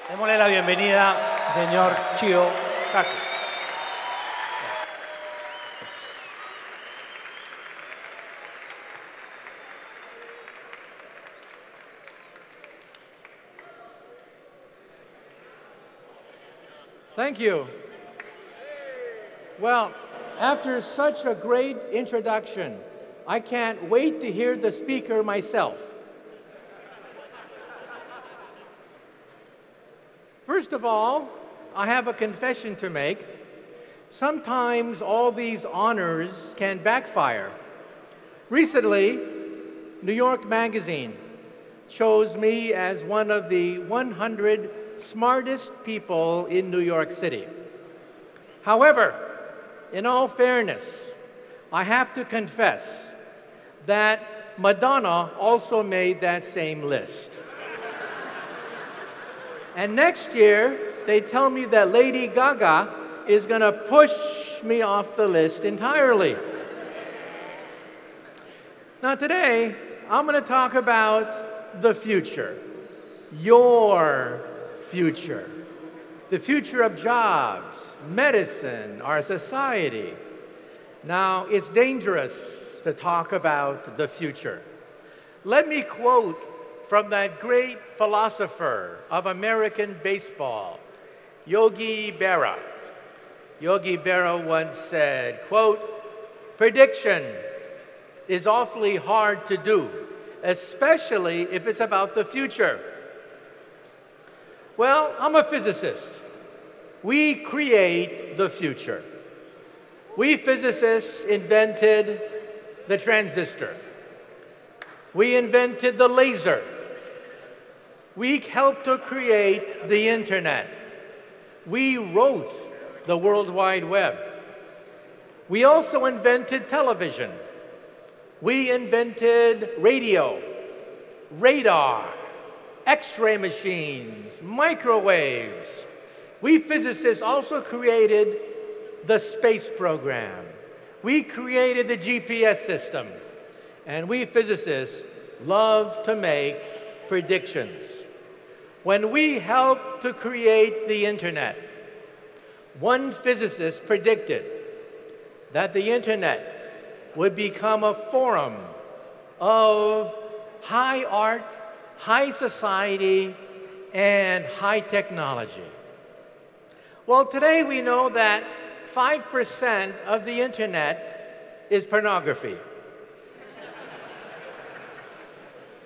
Démosle la bienvenida al señor Michio Kaku. Thank you. Well, after such a great introduction, I can't wait to hear the speaker myself. First of all, I have a confession to make. Sometimes all these honors can backfire. Recently, New York Magazine chose me as one of the 100 smartest people in New York City. However, in all fairness, I have to confess that Madonna also made that same list. And next year, they tell me that Lady Gaga is going to push me off the list entirely. Now today, I'm going to talk about the future, your future, the future of jobs, medicine, our society. Now, it's dangerous to talk about the future. Let me quote from that great philosopher of American baseball, Yogi Berra. Yogi Berra once said, quote, "Prediction is awfully hard to do, especially if it's about the future." Well, I'm a physicist. We create the future. We physicists invented the transistor. We invented the laser. We helped to create the internet. We wrote the World Wide Web. We also invented television. We invented radio, radar, X-ray machines, microwaves. We physicists also created the space program. We created the GPS system. And we physicists love to make predictions. When we helped to create the internet, one physicist predicted that the internet would become a forum of high art, high society, and high technology. Well, today we know that 5% of the internet is pornography.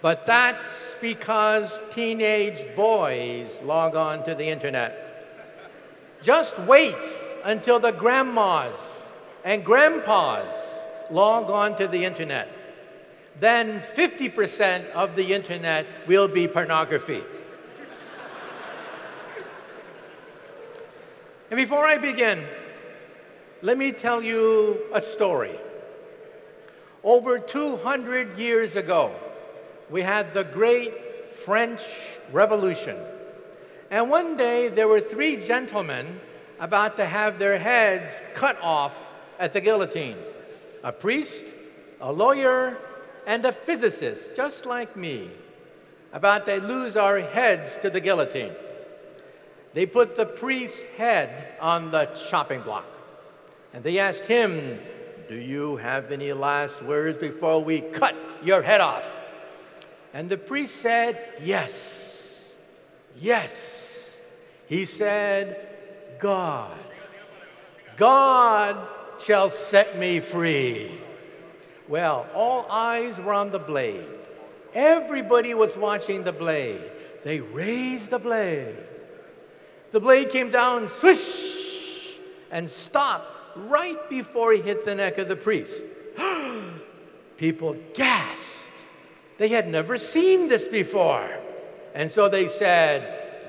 But that's because teenage boys log on to the internet. Just wait until the grandmas and grandpas log on to the internet. Then 50% of the internet will be pornography. And before I begin, let me tell you a story. Over 200 years ago, we had the Great French Revolution. And one day, there were 3 gentlemen about to have their heads cut off at the guillotine. A priest, a lawyer, and a physicist, just like me, about to lose our heads to the guillotine. They put the priest's head on the chopping block. And they asked him, "Do you have any last words before we cut your head off?" And the priest said, "Yes, yes." He said, God shall set me free." Well, all eyes were on the blade. Everybody was watching the blade. They raised the blade. The blade came down, swish, and stopped right before he hit the neck of the priest. People gasped. They had never seen this before. And so they said,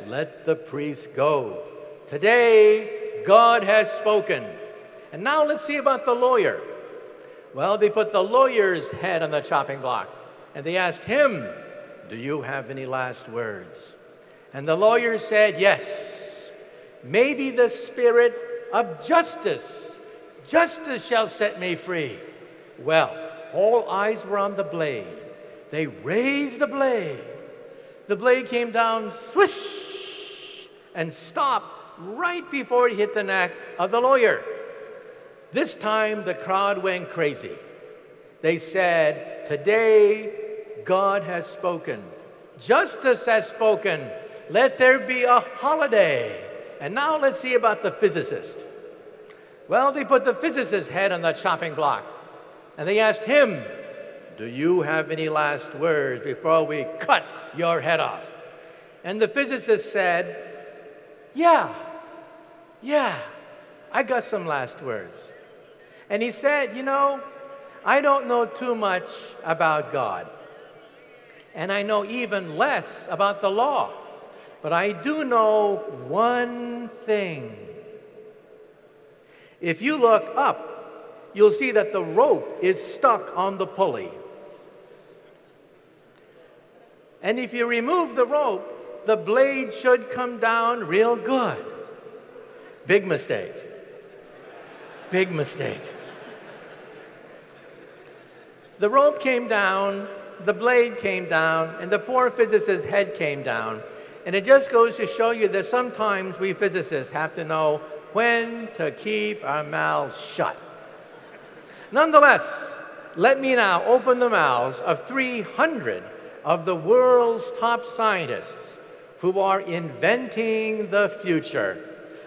"Let the priest go. Today, God has spoken." And now let's see about the lawyer. Well, they put the lawyer's head on the chopping block. And they asked him, "Do you have any last words?" And the lawyer said, "Yes. Maybe the spirit of justice shall set me free." Well, all eyes were on the blade. They raised the blade. The blade came down, swish, and stopped right before it hit the neck of the lawyer. This time, the crowd went crazy. They said, "Today, God has spoken. Justice has spoken. Let there be a holiday." And now let's see about the physicist. Well, they put the physicist's head on the chopping block, and they asked him, "Do you have any last words before we cut your head off?" And the physicist said, Yeah, I got some last words. And he said, "You know, I don't know too much about God, and I know even less about the law, but I do know one thing. If you look up, you'll see that the rope is stuck on the pulley. And if you remove the rope, the blade should come down real good." Big mistake. Big mistake. The rope came down, the blade came down, and the poor physicist's head came down. And it just goes to show you that sometimes we physicists have to know when to keep our mouths shut. Nonetheless, let me now open the mouths of 300 of the world's top scientists who are inventing the future.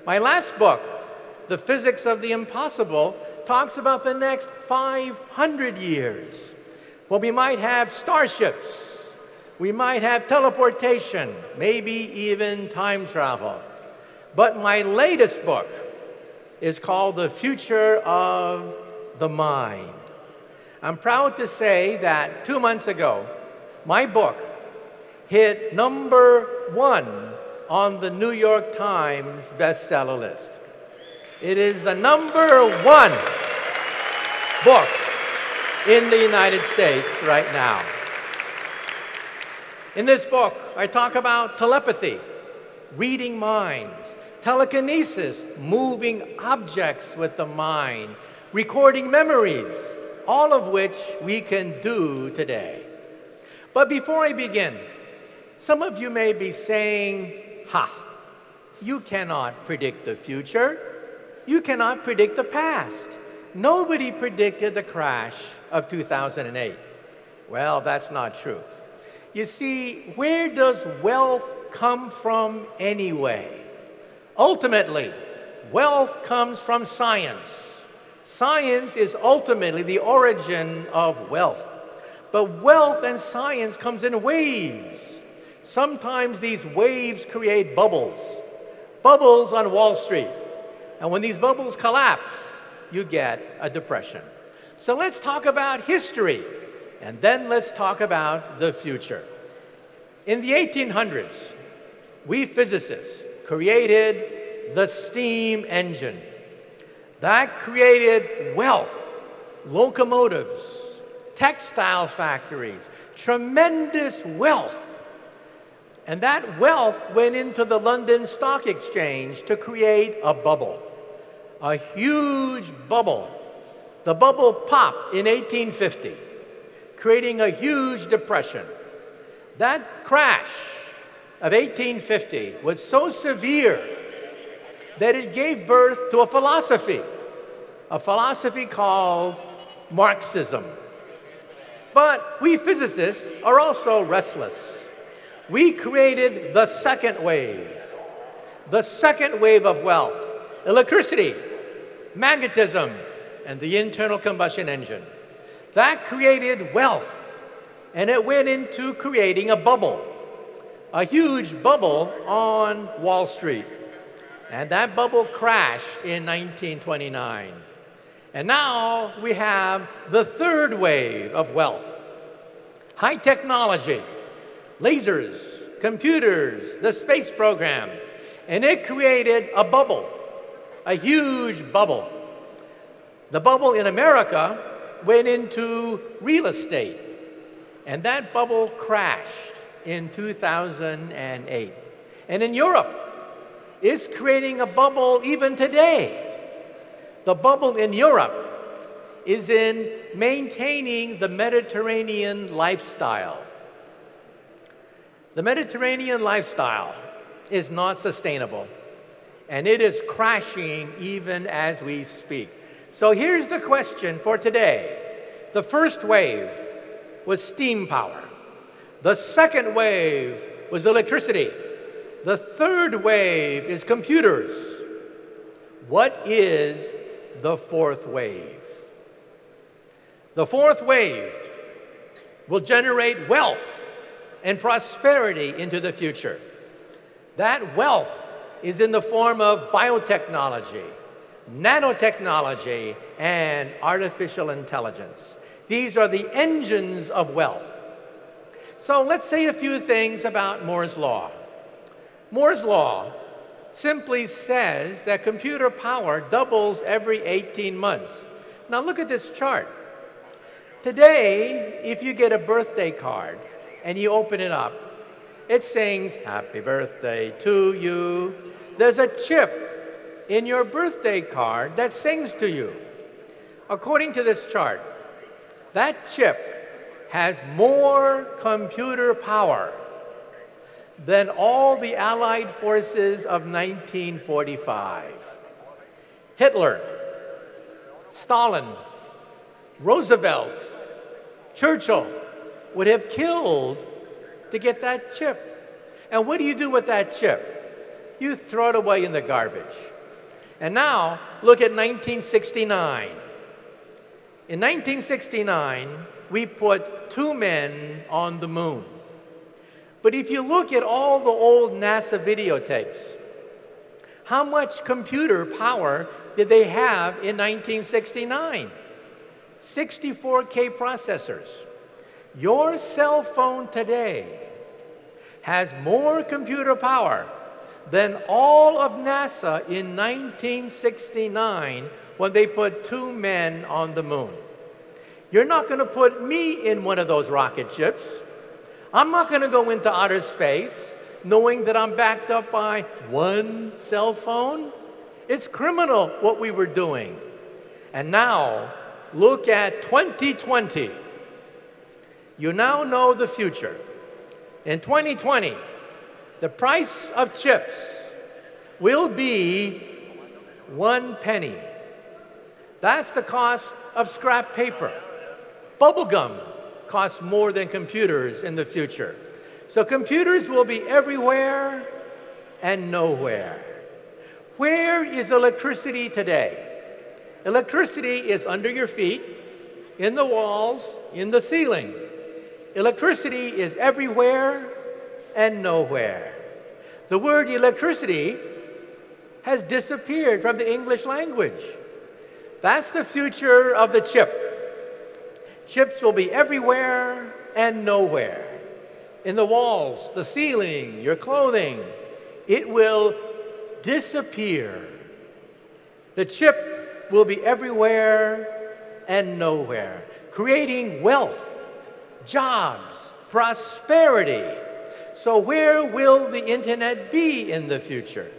My last book, The Physics of the Impossible, talks about the next 500 years. Well, we might have starships, we might have teleportation, maybe even time travel. But my latest book is called The Future of the Mind. I'm proud to say that 2 months ago, my book hit #1 on the New York Times bestseller list. It is the #1 book in the United States right now. In this book, I talk about telepathy, reading minds, telekinesis, moving objects with the mind, recording memories, all of which we can do today. But before I begin, some of you may be saying, you cannot predict the future. You cannot predict the past. Nobody predicted the crash of 2008. Well, that's not true. You see, where does wealth come from anyway? Ultimately, wealth comes from science. Science is ultimately the origin of wealth. But wealth and science comes in waves. Sometimes these waves create bubbles. Bubbles on Wall Street. And when these bubbles collapse, you get a depression. So let's talk about history, and then let's talk about the future. In the 1800s, we physicists created the steam engine. That created wealth, locomotives, textile factories, tremendous wealth. And that wealth went into the London Stock Exchange to create a bubble, a huge bubble. The bubble popped in 1850, creating a huge depression. That crash of 1850 was so severe that it gave birth to a philosophy called Marxism. But we physicists are also restless. We created the second wave of wealth, electricity, magnetism, and the internal combustion engine. That created wealth, and it went into creating a bubble, a huge bubble on Wall Street. And that bubble crashed in 1929. And now we have the third wave of wealth. High technology, lasers, computers, the space program, and it created a bubble, a huge bubble. The bubble in America went into real estate, and that bubble crashed in 2008. And in Europe, it's creating a bubble even today. The bubble in Europe is in maintaining the Mediterranean lifestyle. The Mediterranean lifestyle is not sustainable, and it is crashing even as we speak. So here's the question for today. The first wave was steam power. The second wave was electricity. The third wave is computers. What is the fourth wave? The fourth wave will generate wealth and prosperity into the future. That wealth is in the form of biotechnology, nanotechnology, and artificial intelligence. These are the engines of wealth. So let's say a few things about Moore's Law. Moore's Law simply says that computer power doubles every 18 months. Now look at this chart. Today, if you get a birthday card and you open it up, it sings, "Happy birthday to you." There's a chip in your birthday card that sings to you. According to this chart, that chip has more computer power than all the Allied forces of 1945. Hitler, Stalin, Roosevelt, Churchill would have killed to get that chip. And what do you do with that chip? You throw it away in the garbage. And now, look at 1969. In 1969, we put 2 men on the moon. But if you look at all the old NASA videotapes, how much computer power did they have in 1969? 64K processors. Your cell phone today has more computer power than all of NASA in 1969 when they put 2 men on the moon. You're not going to put me in one of those rocket ships. I'm not going to go into outer space knowing that I'm backed up by 1 cell phone. It's criminal what we were doing. And now, look at 2020. You now know the future. In 2020, the price of chips will be 1 penny. That's the cost of scrap paper. Bubblegum costs more than computers in the future. So computers will be everywhere and nowhere. Where is electricity today? Electricity is under your feet, in the walls, in the ceiling. Electricity is everywhere and nowhere. The word electricity has disappeared from the English language. That's the future of the chip. Chips will be everywhere and nowhere. In the walls, the ceiling, your clothing. It will disappear. The chip will be everywhere and nowhere, creating wealth, jobs, prosperity. So where will the internet be in the future?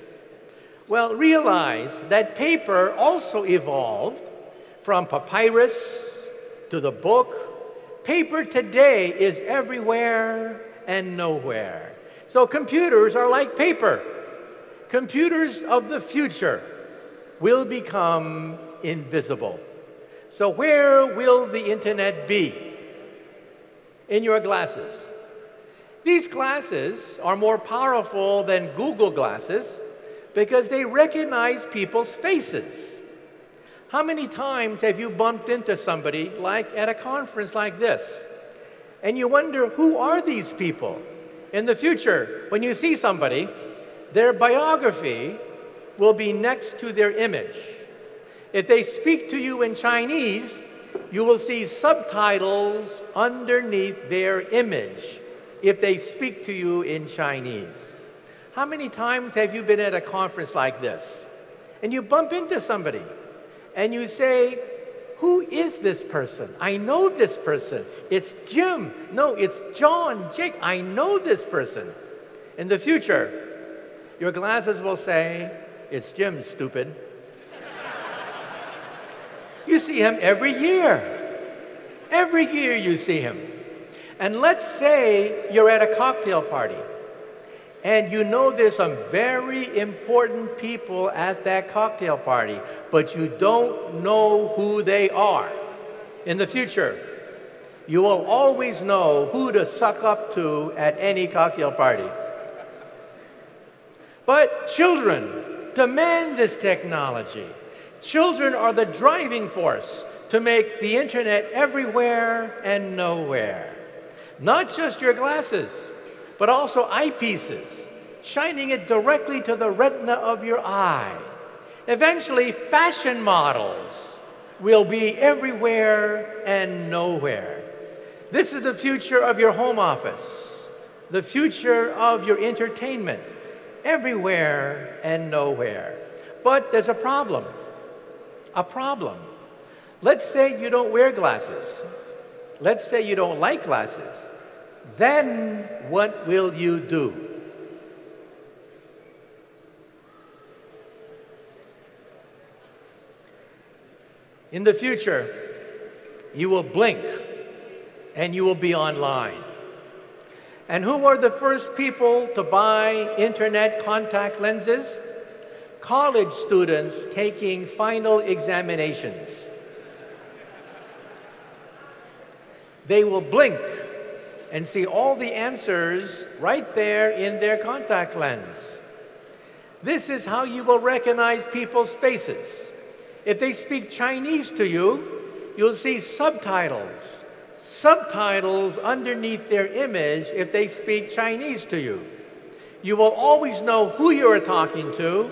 Well, realize that paper also evolved from papyrus to the book. Paper today is everywhere and nowhere. So computers are like paper. Computers of the future will become invisible. So where will the internet be? In your glasses. These glasses are more powerful than Google glasses because they recognize people's faces. How many times have you bumped into somebody like at a conference like this? And you wonder, who are these people? In the future, when you see somebody, their biography will be next to their image. If they speak to you in Chinese, you will see subtitles underneath their image if they speak to you in Chinese. How many times have you been at a conference like this and you bump into somebody and you say, who is this person? I know this person. It's Jim. No, it's John, Jake. I know this person. In the future, your glasses will say, it's Jim, stupid. You see him every year. Every year you see him. And let's say you're at a cocktail party And you know there's some very important people at that cocktail party, but you don't know who they are. In the future, you will always know who to suck up to at any cocktail party. But children demand this technology. Children are the driving force to make the internet everywhere and nowhere. Not just your glasses, but also eyepieces, shining it directly to the retina of your eye. Eventually, fashion models will be everywhere and nowhere. This is the future of your home office, the future of your entertainment, everywhere and nowhere. But there's a problem. A problem. Let's say you don't wear glasses. Let's say you don't like glasses. Then what will you do? In the future, you will blink and you will be online. And who are the first people to buy internet contact lenses? College students taking final examinations. They will blink and see all the answers right there in their contact lens. This is how you will recognize people's faces. If they speak Chinese to you, you'll see subtitles. Subtitles underneath their image if they speak Chinese to you. You will always know who you are talking to,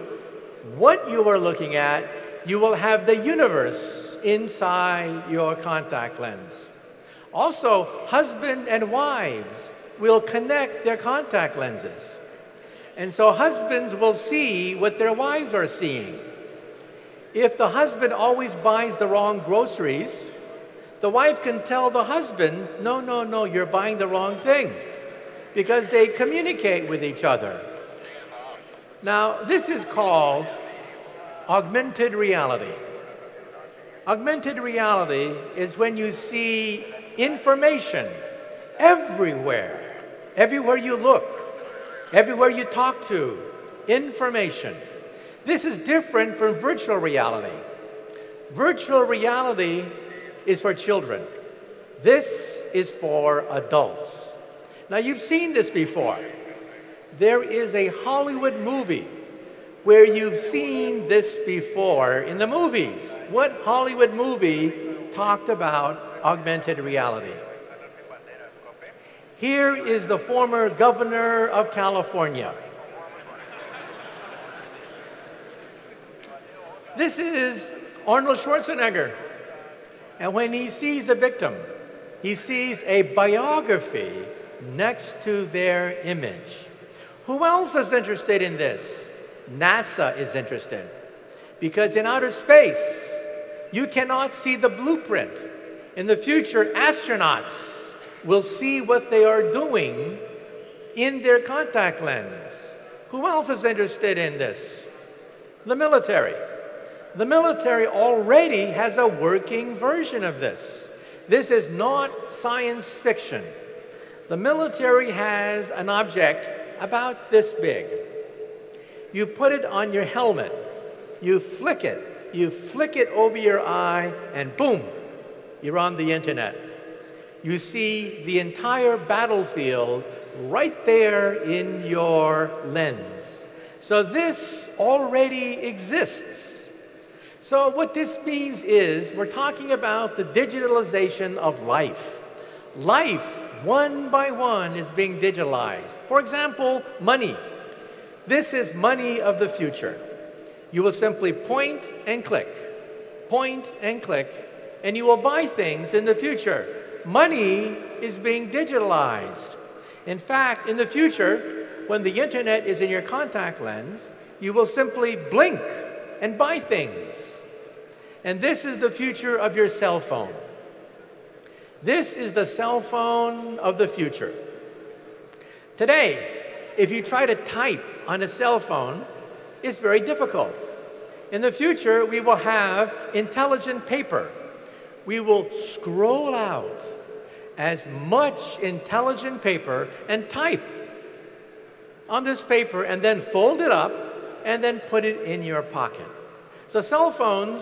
what you are looking at. You will have the universe inside your contact lens. Also, husband and wives will connect their contact lenses. And so husbands will see what their wives are seeing. If the husband always buys the wrong groceries, the wife can tell the husband, no, you're buying the wrong thing, because they communicate with each other. Now, this is called augmented reality. Augmented reality is when you see information everywhere, everywhere you look, everywhere you talk to, information. This is different from virtual reality. Virtual reality is for children. This is for adults. Now, you've seen this before. There is a Hollywood movie where you've seen this before in the movies. What Hollywood movie talked about augmented reality? Here is the former governor of California. This is Arnold Schwarzenegger. And when he sees a victim, he sees a biography next to their image. Who else is interested in this? NASA is interested. Because in outer space, you cannot see the blueprint. In the future, astronauts will see what they are doing in their contact lens. Who else is interested in this? The military. The military already has a working version of this. This is not science fiction. The military has an object about this big. You put it on your helmet, you flick it over your eye, and boom, you're on the internet. You see the entire battlefield right there in your lens. So this already exists. So what this means is we're talking about the digitalization of life. Life, one by one, is being digitalized. For example, money. This is money of the future. You will simply point and click, and you will buy things in the future. Money is being digitalized. In fact, in the future, when the internet is in your contact lens, you will simply blink and buy things. And this is the future of your cell phone. This is the cell phone of the future. Today, if you try to type on a cell phone, it's very difficult. In the future, we will have intelligent paper. We will scroll out as much intelligent paper and type. on this paper and then fold it up and then put it in your pocket. So cell phones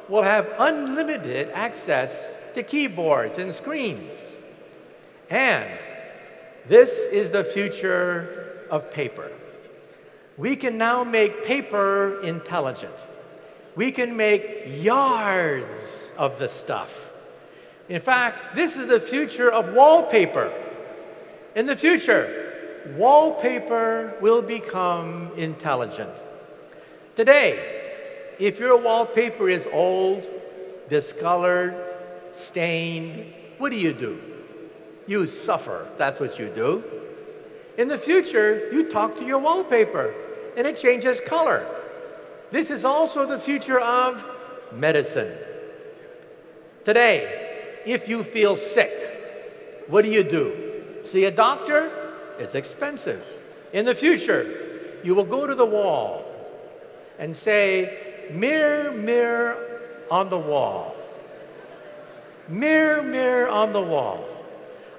will have unlimited access to keyboards and screens. And this is the future of paper. We can now make paper intelligent. We can make yards of the stuff. In fact, this is the future of wallpaper. In the future, wallpaper will become intelligent. Today, if your wallpaper is old, discolored, stained, what do? You suffer. That's what you do. In the future, you talk to your wallpaper, and it changes color. This is also the future of medicine. Today, if you feel sick, what do? See a doctor? It's expensive. In the future, you will go to the wall and say, "Mirror, mirror on the wall. Mirror, mirror on the wall.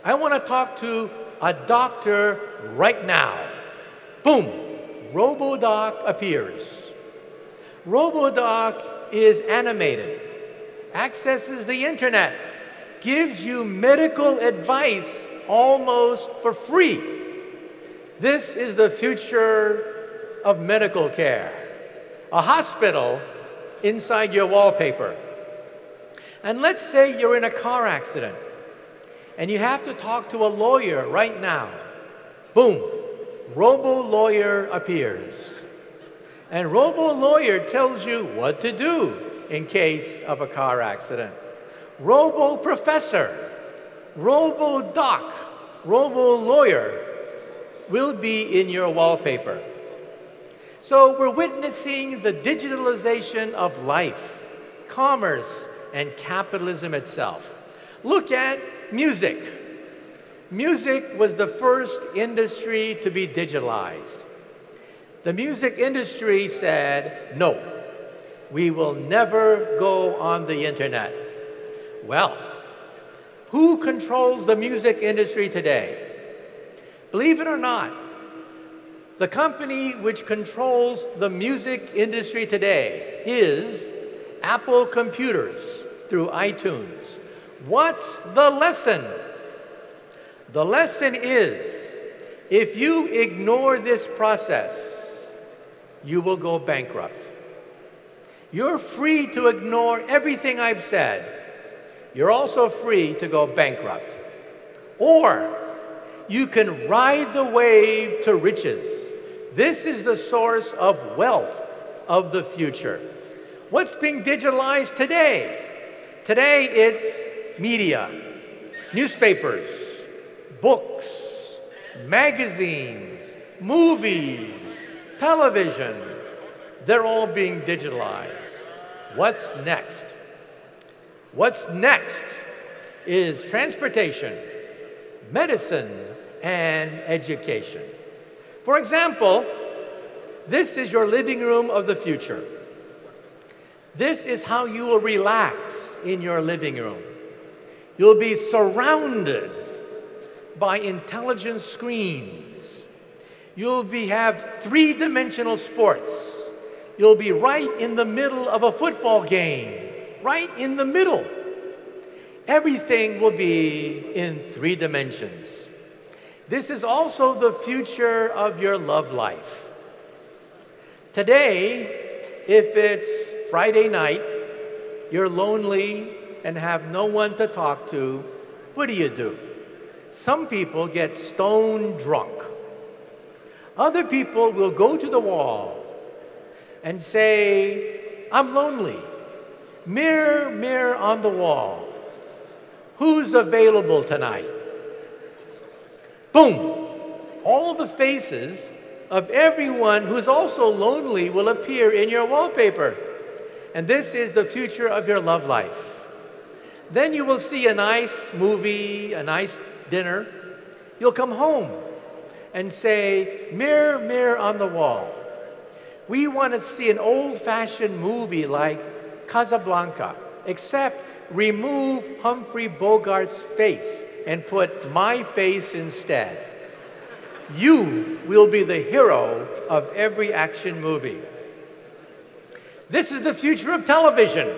I want to talk to a doctor right now." Boom! RoboDoc appears. RoboDoc is animated, accesses the internet, gives you medical advice almost for free. This is the future of medical care. A hospital inside your wallpaper. And let's say you're in a car accident and you have to talk to a lawyer right now. Boom, Robo-Lawyer appears. And Robo-Lawyer tells you what to do in case of a car accident. Robo-Professor, Robo-Doc, Robo-Lawyer will be in your wallpaper. So we're witnessing the digitalization of life, commerce, and capitalism itself. Look at music. Music was the first industry to be digitalized. The music industry said, "No, we will never go on the internet." Well, who controls the music industry today? Believe it or not, the company which controls the music industry today is Apple Computers through iTunes. What's the lesson? The lesson is, if you ignore this process, you will go bankrupt. You're free to ignore everything I've said. You're also free to go bankrupt. Or you can ride the wave to riches. This is the source of wealth of the future. What's being digitalized today? Today it's media, newspapers, books, magazines, movies, television. They're all being digitalized. What's next? What's next is transportation, medicine, and education. For example, this is your living room of the future. This is how you will relax in your living room. You'll be surrounded by intelligent screens. You'll have three-dimensional sports. You'll be right in the middle of a football game, right in the middle. Everything will be in 3 dimensions. This is also the future of your love life. Today, if it's Friday night, you're lonely and have no one to talk to, what do? Some people get stone drunk. Other people will go to the wall and say, "I'm lonely. Mirror, mirror on the wall. Who's available tonight?" Boom! All the faces of everyone who's also lonely will appear in your wallpaper. And this is the future of your love life. Then you will see a nice movie, a nice dinner. You'll come home and say, "Mirror, mirror on the wall. We want to see an old-fashioned movie like Casablanca, except remove Humphrey Bogart's face and put my face instead." You will be the hero of every action movie. This is the future of television.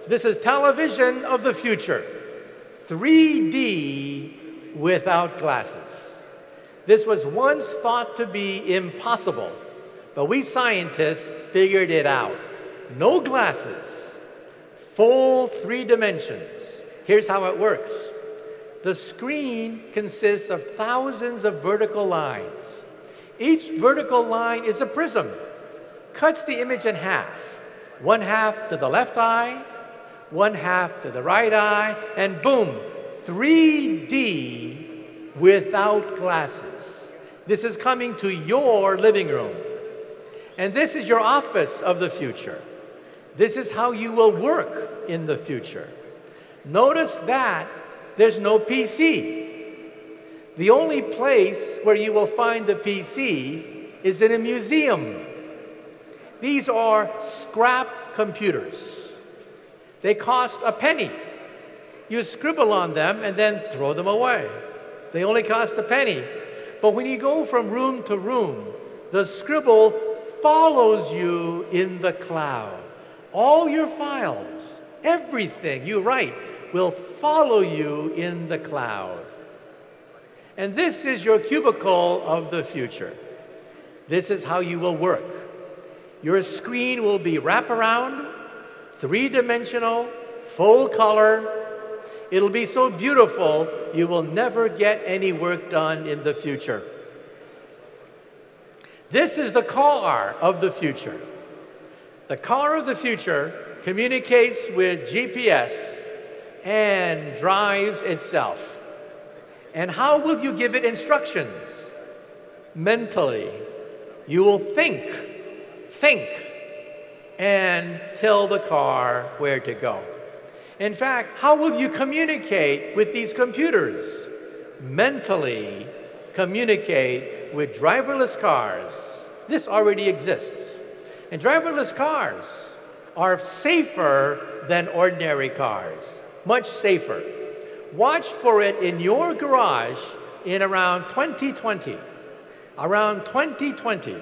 This is television of the future. 3D without glasses. This was once thought to be impossible, but we scientists figured it out. No glasses, full 3 dimensions. Here's how it works. The screen consists of thousands of vertical lines. Each vertical line is a prism, cuts the image in half. 1/2 to the left eye, 1/2 to the right eye, and boom, 3D without glasses. This is coming to your living room. And this is your office of the future. This is how you will work in the future. Notice that there's no PC. The only place where you will find the PC is in a museum. These are scrap computers. They cost a penny. You scribble on them and then throw them away. They only cost a penny. But when you go from room to room, the scribble follows you in the cloud. All your files, everything you write, will follow you in the cloud. And this is your cubicle of the future. This is how you will work. Your screen will be wraparound, 3-dimensional, full color. It'll be so beautiful, you will never get any work done in the future. This is the car of the future. The car of the future communicates with GPS and drives itself. And how will you give it instructions? Mentally. You will think, and tell the car where to go. In fact, how will you communicate with these computers? Mentally communicate with driverless cars. This already exists. And driverless cars are safer than ordinary cars, much safer. Watch for it in your garage in around 2020. Around 2020,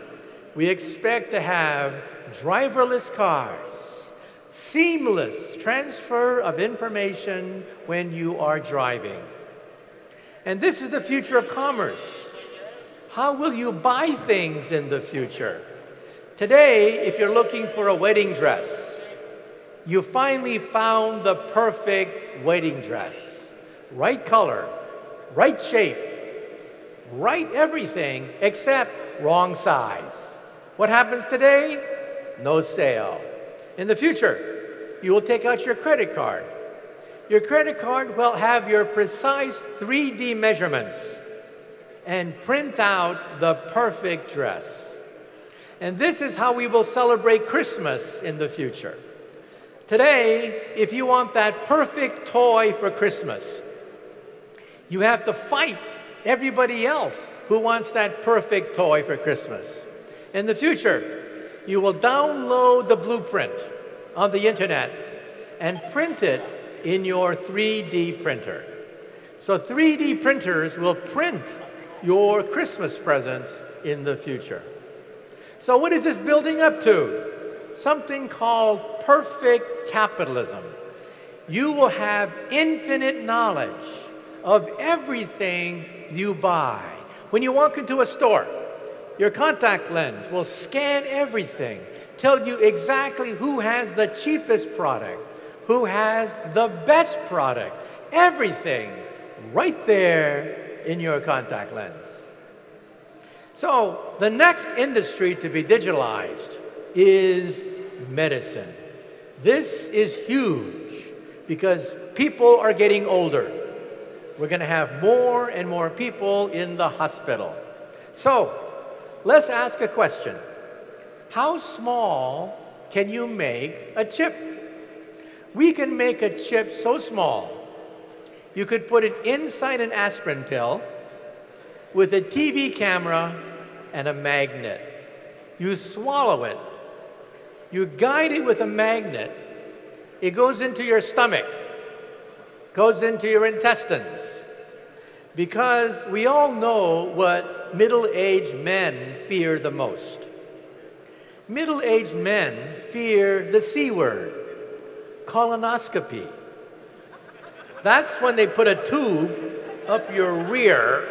we expect to have driverless cars, seamless transfer of information when you are driving. And this is the future of commerce. How will you buy things in the future? Today, if you're looking for a wedding dress, you finally found the perfect wedding dress. Right color, right shape, right everything except wrong size. What happens today? No sale. In the future, you will take out your credit card. Your credit card will have your precise 3D measurements and print out the perfect dress. And this is how we will celebrate Christmas in the future. Today, if you want that perfect toy for Christmas, you have to fight everybody else who wants that perfect toy for Christmas. In the future, you will download the blueprint on the internet and print it in your 3D printer. So 3D printers will print your Christmas presents in the future. So what is this building up to? Something called perfect capitalism. You will have infinite knowledge of everything you buy. When you walk into a store, your contact lens will scan everything, tell you exactly who has the cheapest product, who has the best product, everything right there in your contact lens. So the next industry to be digitalized is medicine. This is huge because people are getting older. We're going to have more and more people in the hospital. So let's ask a question. How small can you make a chip? We can make a chip so small, you could put it inside an aspirin pill with a TV camera and a magnet. You swallow it. You guide it with a magnet. It goes into your stomach, goes into your intestines. Because we all know what middle-aged men fear the most? Middle-aged men fear the C word, colonoscopy. That's when they put a tube up your rear.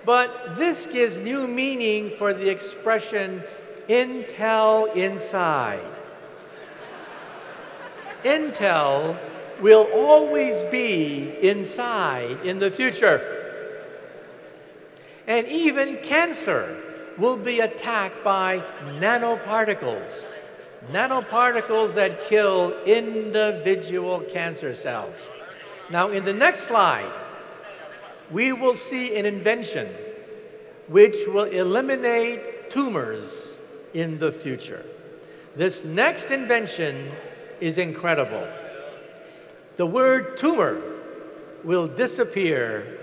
But this gives new meaning for the expression Intel inside. Intel will always be inside in the future. And even cancer will be attacked by nanoparticles. Nanoparticles that kill individual cancer cells. Now, in the next slide, we will see an invention which will eliminate tumors in the future. This next invention is incredible. The word tumor will disappear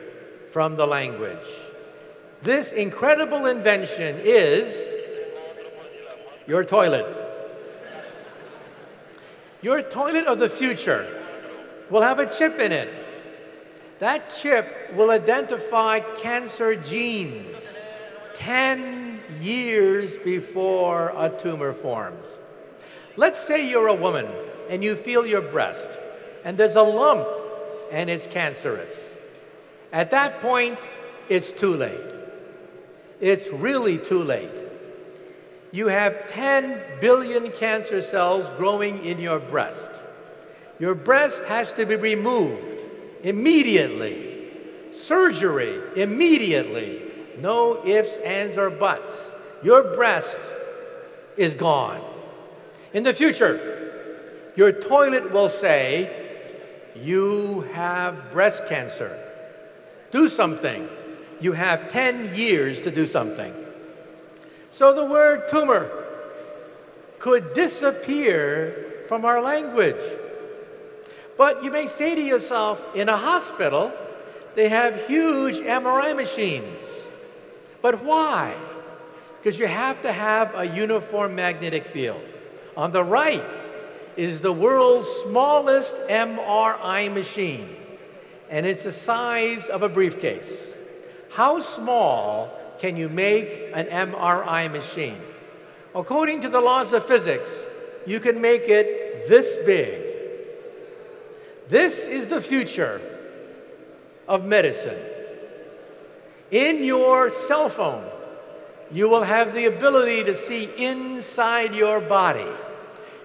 from the language. This incredible invention is your toilet. Your toilet of the future will have a chip in it. That chip will identify cancer genes 10 years before a tumor forms. Let's say you're a woman and you feel your breast and there's a lump and it's cancerous. At that point, it's too late. It's really too late. You have 10 billion cancer cells growing in your breast. Your breast has to be removed immediately. Surgery immediately. No ifs, ands, or buts. Your breast is gone. In the future, your toilet will say, you have breast cancer. Do something. You have 10 years to do something. So the word tumor could disappear from our language. But you may say to yourself, in a hospital, they have huge MRI machines. But why? Because you have to have a uniform magnetic field. On the right is the world's smallest MRI machine, and it's the size of a briefcase. How small can you make an MRI machine? According to the laws of physics, you can make it this big. This is the future of medicine. In your cell phone, you will have the ability to see inside your body.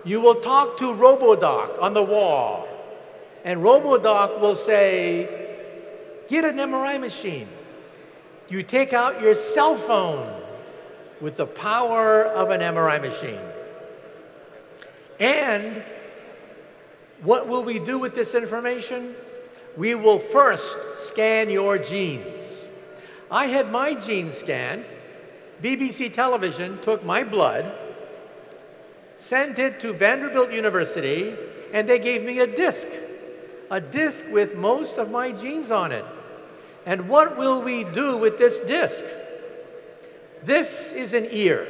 You will talk to RoboDoc on the wall, and RoboDoc will say, get an MRI machine. You take out your cell phone with the power of an MRI machine. And what will we do with this information? We will first scan your genes. I had my genes scanned. BBC Television took my blood, sent it to Vanderbilt University, and they gave me a disc with most of my genes on it. And what will we do with this disc? This is an ear.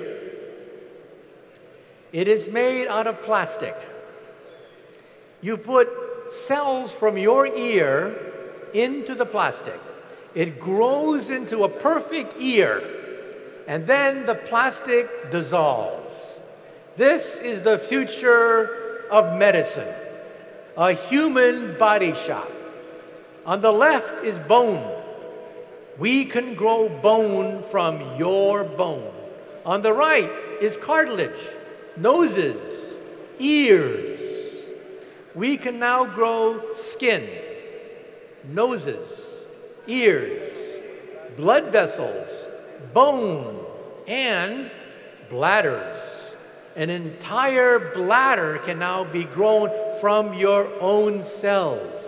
It is made out of plastic. You put cells from your ear into the plastic. It grows into a perfect ear, and then the plastic dissolves. This is the future of medicine, a human body shop. On the left is bone. We can grow bone from your bone. On the right is cartilage, noses, ears. We can now grow skin, noses, ears, blood vessels, bone, and bladders. An entire bladder can now be grown from your own cells.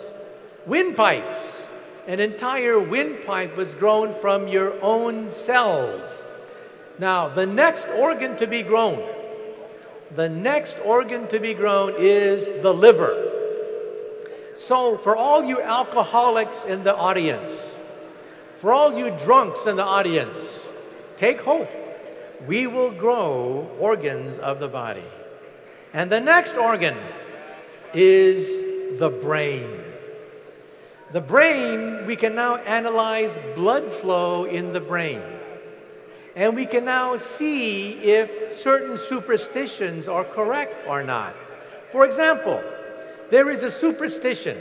Windpipes. An entire windpipe was grown from your own cells. Now, the next organ to be grown, is the liver. So, for all you alcoholics in the audience, for all you drunks in the audience, take hope. We will grow organs of the body. And the next organ is the brain. The brain, we can now analyze blood flow in the brain. And we can now see if certain superstitions are correct or not. For example, there is a superstition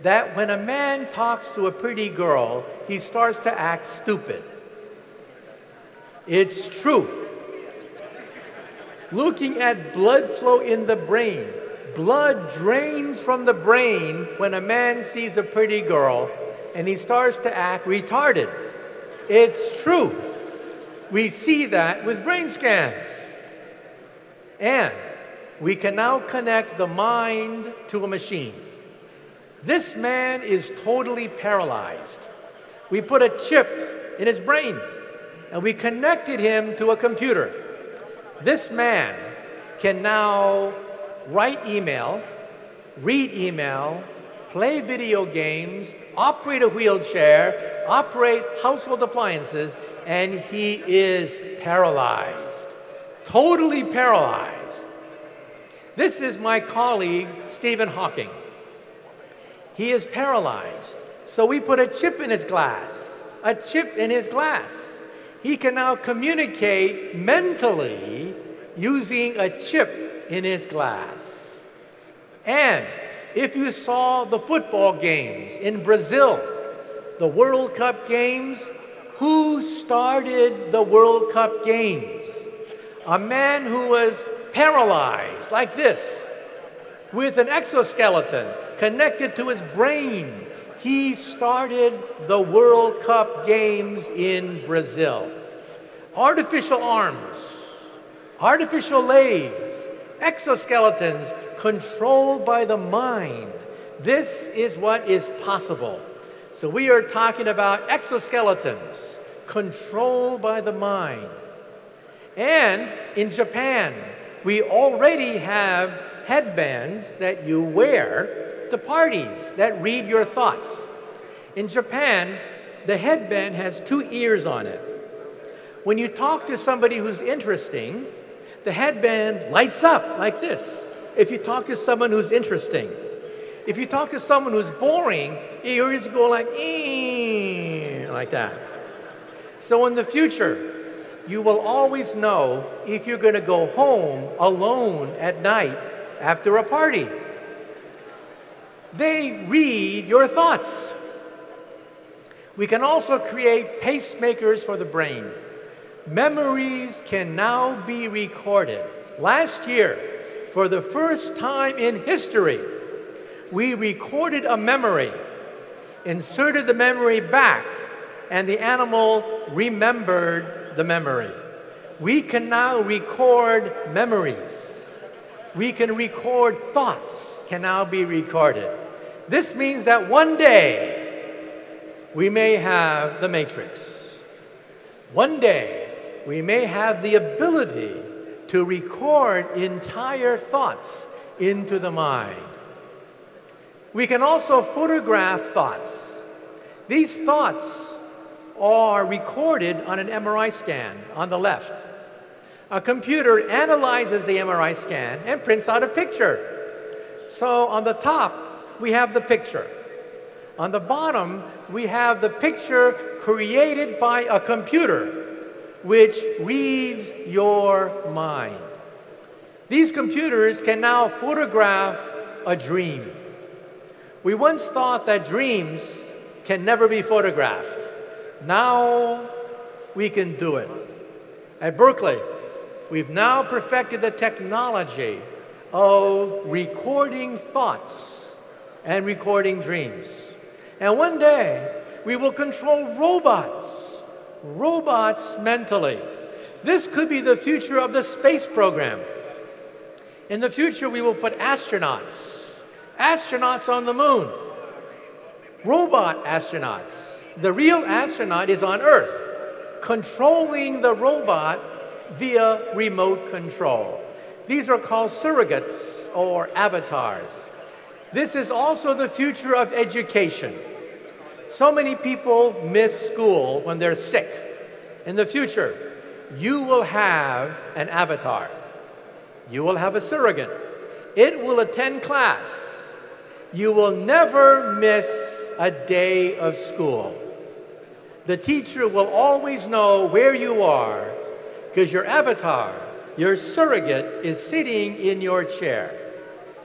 that when a man talks to a pretty girl, he starts to act stupid. It's true. Looking at blood flow in the brain, blood drains from the brain when a man sees a pretty girl and he starts to act retarded. It's true. We see that with brain scans. And we can now connect the mind to a machine. This man is totally paralyzed. We put a chip in his brain and we connected him to a computer. This man can now write email, read email, play video games, operate a wheelchair, operate household appliances, and he is paralyzed, totally paralyzed. This is my colleague, Stephen Hawking. He is paralyzed. So we put a chip in his glass, a chip in his glass. He can now communicate mentally using a chip in his glass. And if you saw the football games in Brazil, the World Cup games, who started the World Cup games? A man who was paralyzed like this, with an exoskeleton connected to his brain. He started the World Cup games in Brazil. Artificial arms, artificial legs, exoskeletons controlled by the mind. This is what is possible. So we are talking about exoskeletons controlled by the mind. And in Japan, we already have headbands that you wear to parties that read your thoughts. In Japan, the headband has 2 ears on it. When you talk to somebody who's interesting, the headband lights up like this. If you talk to someone who's interesting. If you talk to someone who's boring, your ears go like, like that. So in the future, you will always know if you're going to go home alone at night after a party. They read your thoughts. We can also create pacemakers for the brain. Memories can now be recorded. Last year, for the first time in history, we recorded a memory, inserted the memory back, and the animal remembered the memory. We can now record memories. We can record thoughts, can now be recorded. This means that one day we may have the matrix. One day we may have the ability to record entire thoughts into the mind. We can also photograph thoughts. These thoughts are recorded on an MRI scan on the left. A computer analyzes the MRI scan and prints out a picture. So on the top, we have the picture. On the bottom, we have the picture created by a computer, which reads your mind. These computers can now photograph a dream. We once thought that dreams can never be photographed. Now we can do it. At Berkeley, we've now perfected the technology of recording thoughts and recording dreams. And one day, we will control robots mentally. This could be the future of the space program. In the future, we will put astronauts on the moon, robot astronauts. The real astronaut is on Earth, controlling the robot via remote control. These are called surrogates or avatars. This is also the future of education. So many people miss school when they're sick. In the future, you will have an avatar. You will have a surrogate. It will attend class. you will never miss a day of school. The teacher will always know where you are because your avatar, your surrogate, is sitting in your chair.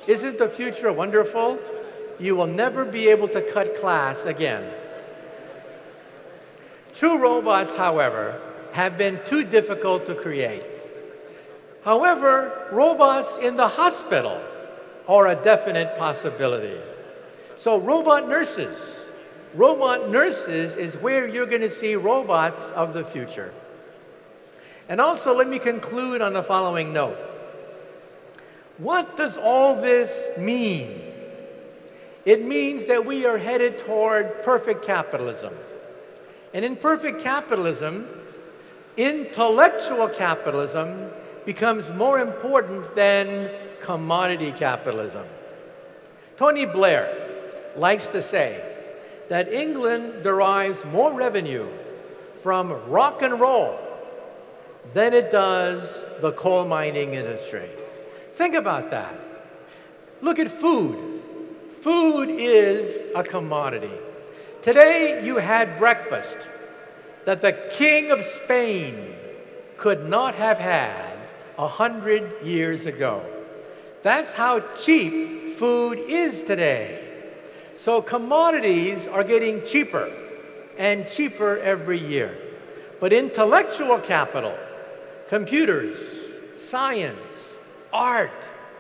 Isn't the future wonderful? You will never be able to cut class again. True robots, however, have been too difficult to create. However, robots in the hospital are a definite possibility. So robot nurses is where you're going to see robots of the future. And also, let me conclude on the following note. What does all this mean? It means that we are headed toward perfect capitalism. And in perfect capitalism, intellectual capitalism becomes more important than commodity capitalism. Tony Blair likes to say that England derives more revenue from rock and roll than it does the coal mining industry. Think about that. Look at food. Food is a commodity. Today you had breakfast that the King of Spain could not have had 100 years ago. That's how cheap food is today. So commodities are getting cheaper and cheaper every year. But intellectual capital, computers, science, art,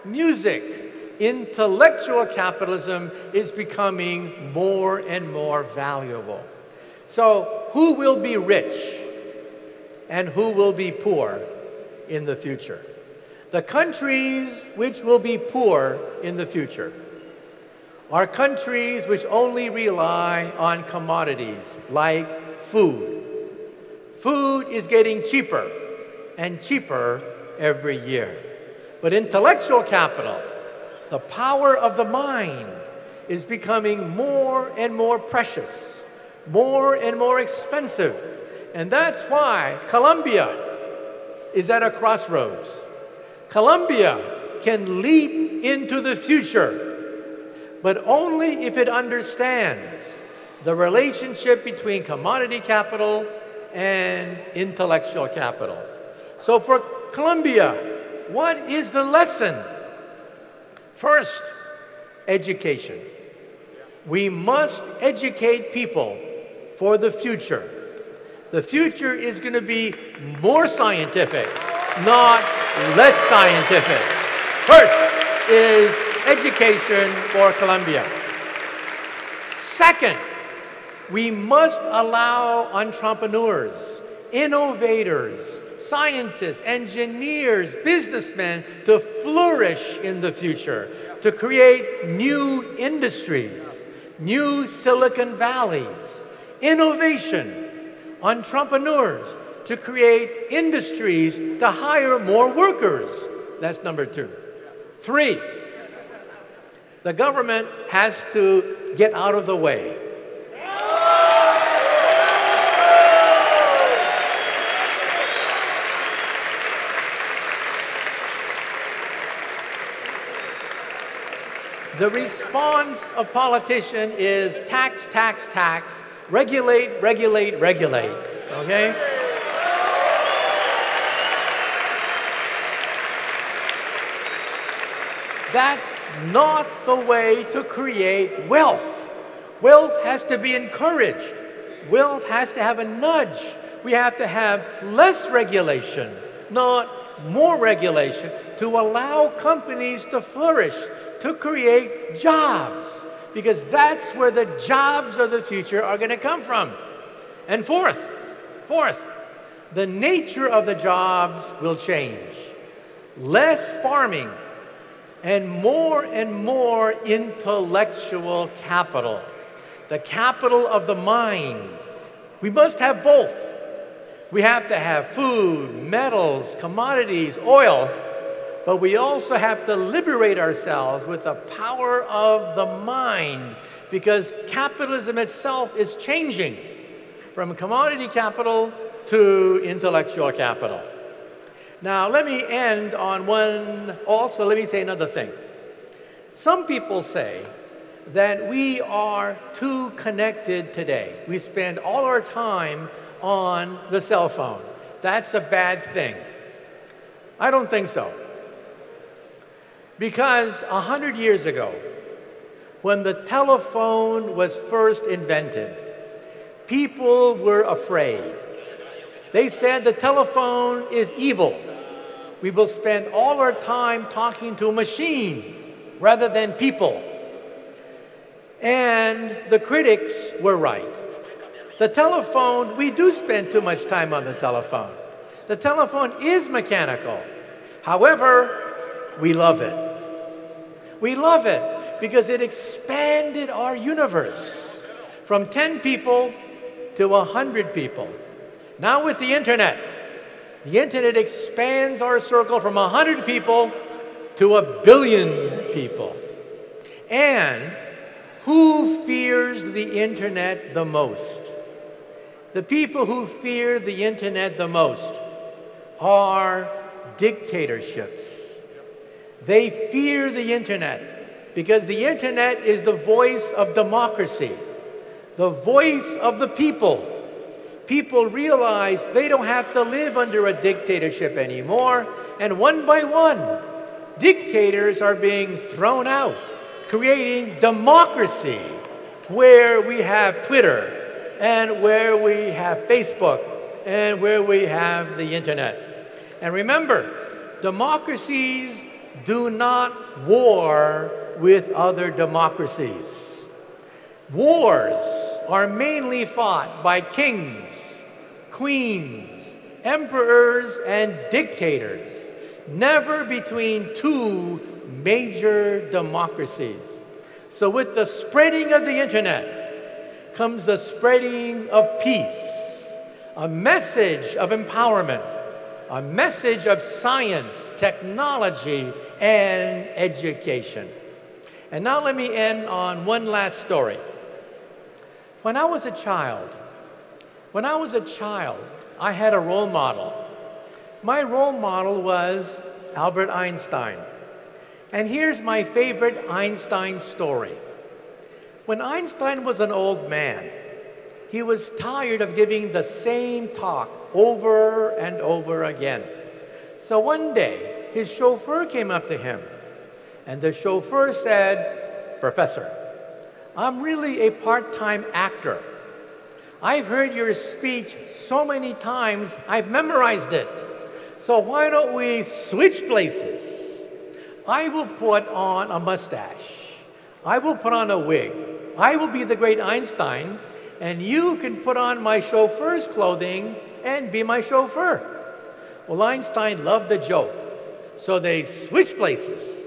music, intellectual capitalism is becoming more and more valuable. So who will be rich and who will be poor in the future? The countries which will be poor in the future are countries which only rely on commodities like food. Food is getting cheaper and cheaper every year. But intellectual capital, the power of the mind, is becoming more and more precious, more and more expensive. And that's why Colombia is at a crossroads. Colombia can leap into the future, but only if it understands the relationship between commodity capital and intellectual capital. So for Colombia, what is the lesson? First, education. We must educate people for the future. The future is going to be more scientific, not less scientific. First is education for Colombia. Second, we must allow entrepreneurs, innovators, scientists, engineers, businessmen to flourish in the future, to create new industries, new Silicon Valleys, innovation, entrepreneurs, to create industries to hire more workers. That's number two. Three, the government has to get out of the way. The response of politicians is tax, tax, tax, regulate, regulate, regulate, okay? That's not the way to create wealth. Wealth has to be encouraged. Wealth has to have a nudge. We have to have less regulation, not more regulation, to allow companies to flourish, to create jobs, because that's where the jobs of the future are going to come from. And fourth, the nature of the jobs will change. Less farming and more intellectual capital, the capital of the mind. We must have both. We have to have food, metals, commodities, oil, but we also have to liberate ourselves with the power of the mind, because capitalism itself is changing from commodity capital to intellectual capital. Now, let me end on let me say another thing. Some people say that we are too connected today. We spend all our time on the cell phone. That's a bad thing. I don't think so. Because 100 years ago, when the telephone was first invented, people were afraid. They said the telephone is evil. We will spend all our time talking to a machine rather than people. And the critics were right. The telephone, we do spend too much time on the telephone. The telephone is mechanical. However, we love it. We love it because it expanded our universe from 10 people to 100 people. Now with the internet expands our circle from 100 people to 1 billion people. And who fears the internet the most? The people who fear the internet the most are dictatorships. They fear the internet because the internet is the voice of democracy, the voice of the people. People realize they don't have to live under a dictatorship anymore, and one by one, dictators are being thrown out, creating democracy, where we have Twitter, and where we have Facebook, and where we have the internet. And remember, democracies do not war with other democracies. Wars are mainly fought by kings, queens, emperors, and dictators, never between two major democracies. So with the spreading of the internet comes the spreading of peace, a message of empowerment, a message of science, technology, and education. And now let me end on one last story. When I was a child, I had a role model. My role model was Albert Einstein. And here's my favorite Einstein story. When Einstein was an old man, he was tired of giving the same talk over and over again. So one day, his chauffeur came up to him, and the chauffeur said, "Professor, I'm really a part-time actor. I've heard your speech so many times, I've memorized it. So why don't we switch places? I will put on a mustache. I will put on a wig. I will be the great Einstein, and you can put on my chauffeur's clothing and be my chauffeur." Well, Einstein loved the joke, so they switched places.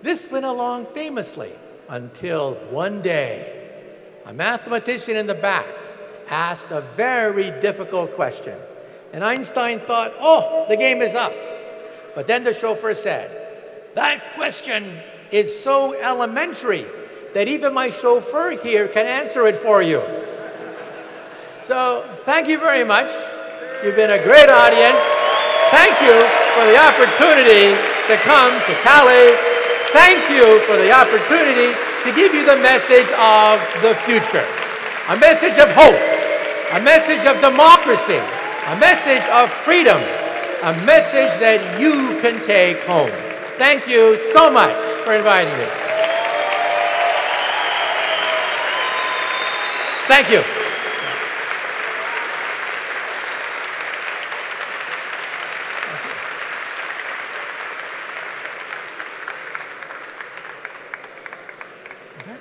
This went along famously until one day, a mathematician in the back asked a very difficult question. And Einstein thought, oh, the game is up. But then the chauffeur said, "That question is so elementary that even my chauffeur here can answer it for you." So thank you very much. You've been a great audience. Thank you for the opportunity to come to Cali. Thank you for the opportunity to give you the message of the future. A message of hope, a message of democracy, a message of freedom, a message that you can take home. Thank you so much for inviting me. Thank you. Okay.